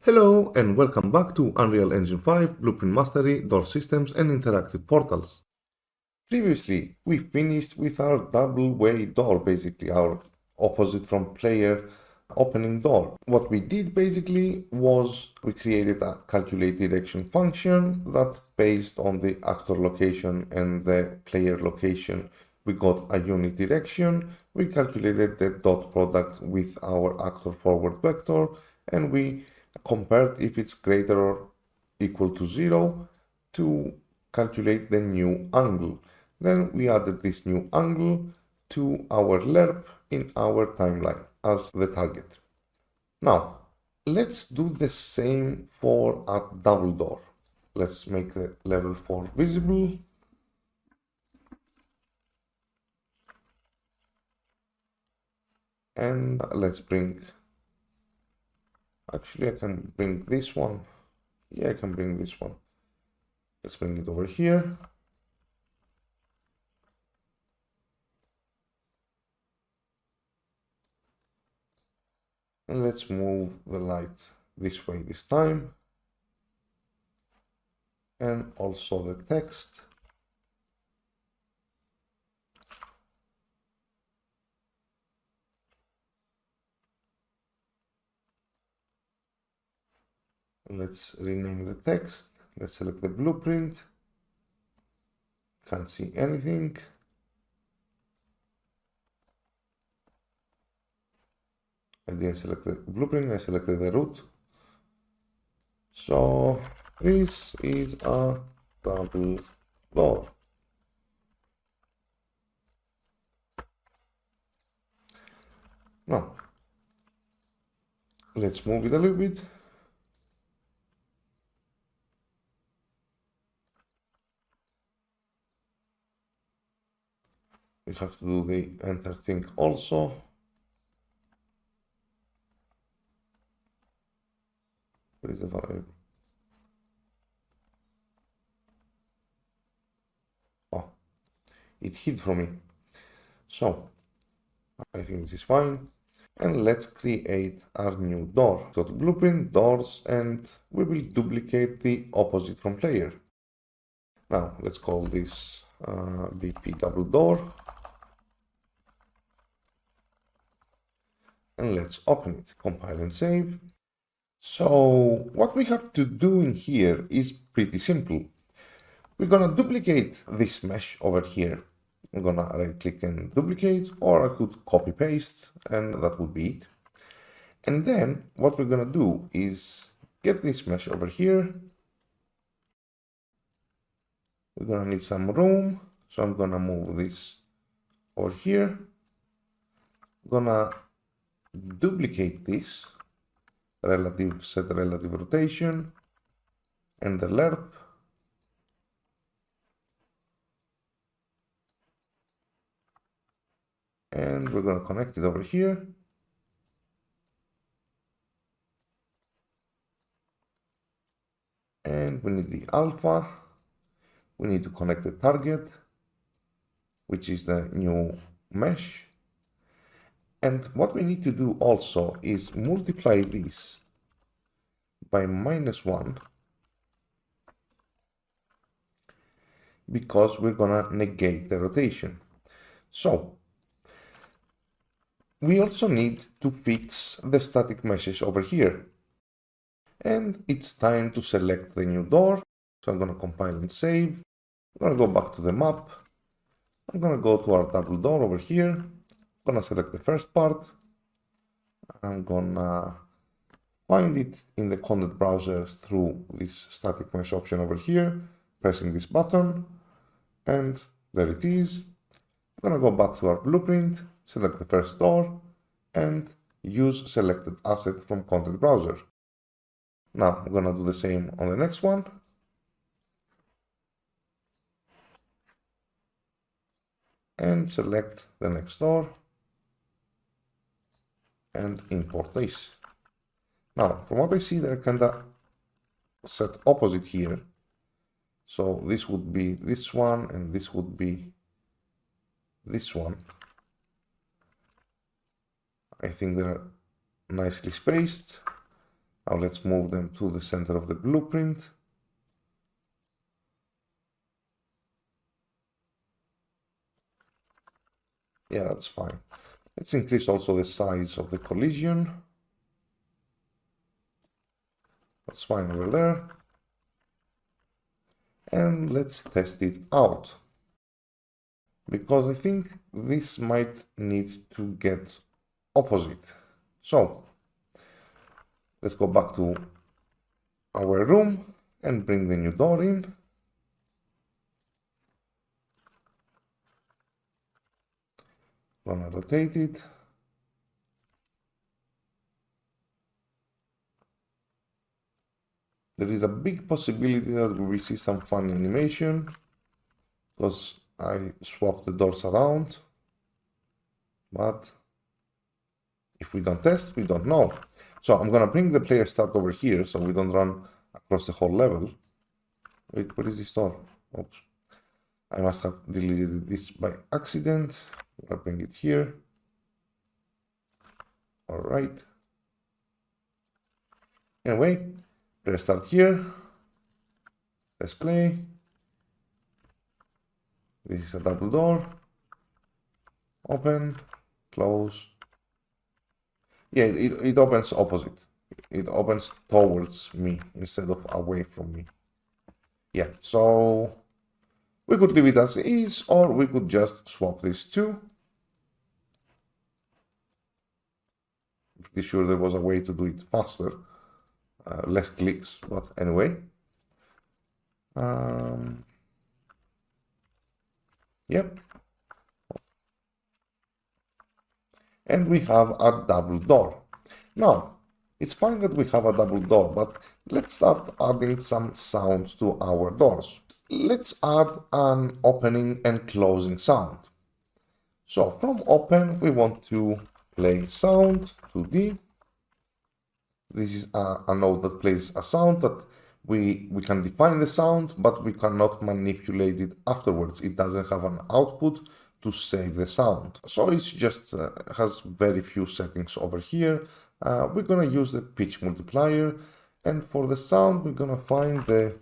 Hello and welcome back to Unreal Engine 5 Blueprint Mastery, Door Systems and Interactive Portals. Previously, we finished with our double-way door, basically our opposite from player opening door. What we did basically was we created a calculate direction function that based on the actor location and the player location, we got a unit direction. We calculated the dot product with our actor forward vector and we compared if it's greater or equal to 0 to calculate the new angle. Then we added this new angle to our lerp in our timeline as the target. Now, let's do the same for a double door. Let's make the level 4 visible. And let's bring, actually I can bring this one. Yeah, I can bring this one. Let's bring it over here. And let's move the light this way this time. And also the text. Let's rename the text. Let's select the blueprint. Can't see anything. I didn't select the blueprint, I selected the root. So this is a double door. Now, let's move it a little bit. We have to do the enter thing also. Where is the variable? Oh, it hid from me. So I think this is fine. And let's create our new door. Go to blueprint, doors, and we will duplicate the opposite from player. Now let's call this BP double door. And let's open it, compile and save. So what we have to do in here is pretty simple. We're gonna duplicate this mesh over here. I'm gonna right click and duplicate, or I could copy paste and that would be it. And then what we're gonna do is get this mesh over here. We're gonna need some room, so I'm gonna move this over here. I'm gonna duplicate this, set relative rotation, and the lerp. And we're gonna connect it over here. And we need the alpha. We need to connect the target, which is the new mesh. And what we need to do also is multiply this by -1 because we're gonna negate the rotation. So we also need to fix the static meshes over here. And it's time to select the new door. So I'm gonna compile and save. I'm gonna go back to the map. I'm gonna go to our double door over here. I'm gonna select the first part. I'm gonna find it in the content browser through this static mesh option over here, pressing this button, and there it is. I'm gonna go back to our blueprint, select the first door, and use selected asset from content browser. Now I'm gonna do the same on the next one. And select the next door and import this. Now, from what I see, they're kinda set opposite here. So this would be this one, and this would be this one. I think they're nicely spaced. Now let's move them to the center of the blueprint. Yeah, that's fine. Let's increase also the size of the collision. That's fine over there. And let's test it out, because I think this might need to get opposite. So let's go back to our room and bring the new door in. Gonna rotate it. There is a big possibility that we will see some funny animation because I swapped the doors around, but if we don't test, we don't know. So I'm gonna bring the player start over here so we don't run across the whole level. Wait, where is this door? Oops. I must have deleted this by accident. I'll bring it here. All right. Anyway, let's start here. Let's play. This is a double door. Open, close. Yeah, it opens opposite. It opens towards me instead of away from me. Yeah, so we could leave it as is, or we could just swap these two. Pretty sure there was a way to do it faster, less clicks, but anyway. Yep. And we have a double door. Now, it's fine that we have a double door, but let's start adding some sounds to our doors. Let's add an opening and closing sound. So from open, we want to play sound 2D. This is a node that plays a sound that we can define the sound, but we cannot manipulate it afterwards. It doesn't have an output to save the sound. So it's just has very few settings over here. We're gonna use the pitch multiplier, and for the sound, we're gonna find the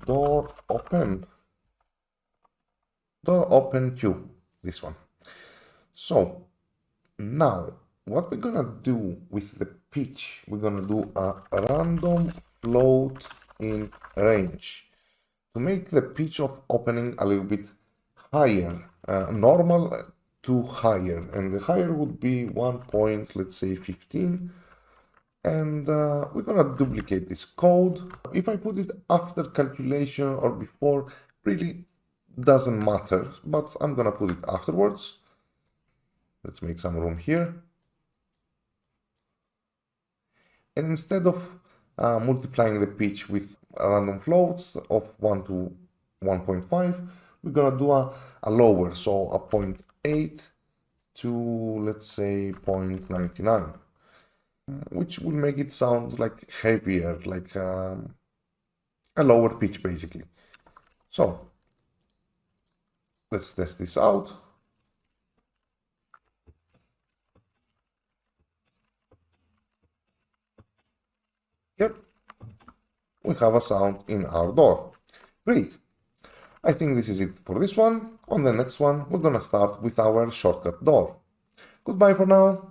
door open Q, this one. So now what we're gonna do with the pitch, we're gonna do a random float in range to make the pitch of opening a little bit higher, normal to higher, and the higher would be 1 point, let's say 15. And we're gonna duplicate this code. If I put it after calculation or before, really doesn't matter, but I'm gonna put it afterwards. Let's make some room here. And instead of multiplying the pitch with random floats of 1 to 1.5, we're gonna do a lower, so a 0.8 to, let's say, 0.99, which will make it sound like heavier, like a lower pitch basically. So let's test this out. Yep, we have a sound in our door. Great. I think this is it for this one. On the next one, we're gonna start with our shortcut door. Goodbye for now.